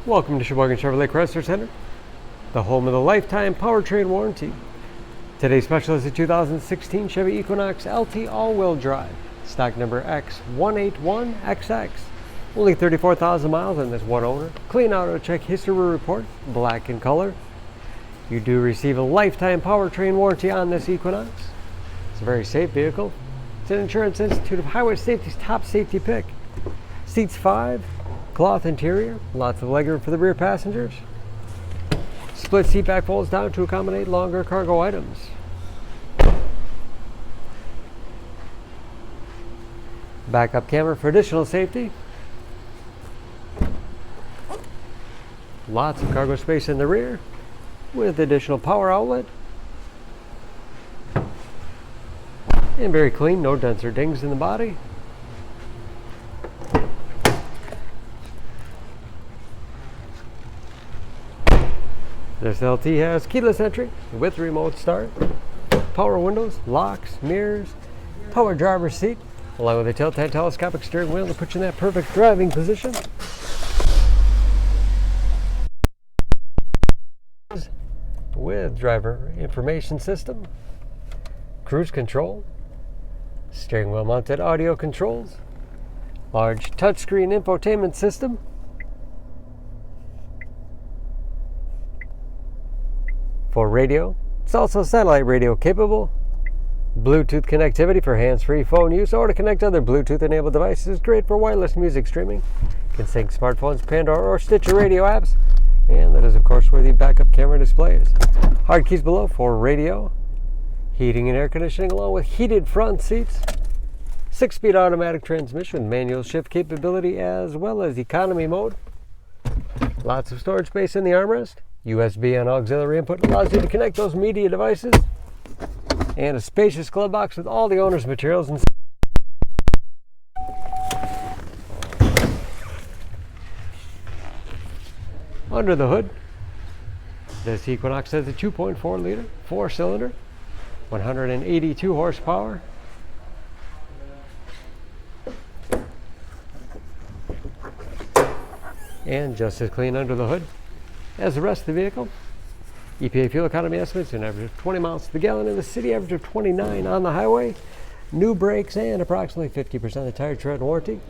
Welcome to Sheboygan Chevrolet Chrysler Center, the home of the lifetime powertrain warranty. Today's special is the 2016 Chevy Equinox LT all-wheel drive, stock number X181XX. Only 34,000 miles on this one owner. Clean auto check history report, black in color. You do receive a lifetime powertrain warranty on this Equinox. It's a very safe vehicle. It's an Insurance Institute of Highway Safety's top safety pick. Seats 5. Cloth interior, lots of legroom for the rear passengers. Split seat back folds down to accommodate longer cargo items. Backup camera for additional safety. Lots of cargo space in the rear with additional power outlet. And very clean, no dents or dings in the body. This LT has keyless entry with remote start, power windows, locks, mirrors, power driver's seat, along with a tilt-head telescopic steering wheel to put you in that perfect driving position. With driver information system, cruise control, steering wheel mounted audio controls, large touchscreen infotainment system, for radio. It's also satellite radio capable. Bluetooth connectivity for hands-free phone use or to connect other Bluetooth-enabled devices. Great for wireless music streaming. Can sync smartphones, Pandora, or Stitcher radio apps. And that is, of course, where the backup camera display is. Hard keys below for radio, heating and air conditioning, along with heated front seats. 6-speed automatic transmission with manual shift capability as well as economy mode. Lots of storage space in the armrest. USB and auxiliary input allows you to connect those media devices, and a spacious glove box with all the owner's materials inside. Under the hood, this Equinox has a 2.4 liter 4-cylinder, 182 horsepower. And just as clean under the hood as the rest of the vehicle. EPA fuel economy estimates an average of 20 miles to the gallon in the city, average of 29 on the highway. New brakes and approximately 50% of the tire tread warranty.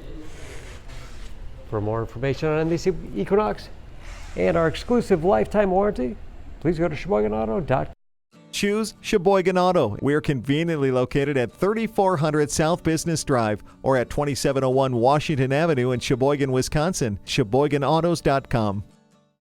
For more information on this Equinox and our exclusive lifetime warranty, please go to SheboyganAuto.com. Choose Sheboygan Auto. We're conveniently located at 3400 South Business Drive or at 2701 Washington Avenue in Sheboygan, Wisconsin. SheboyganAutos.com.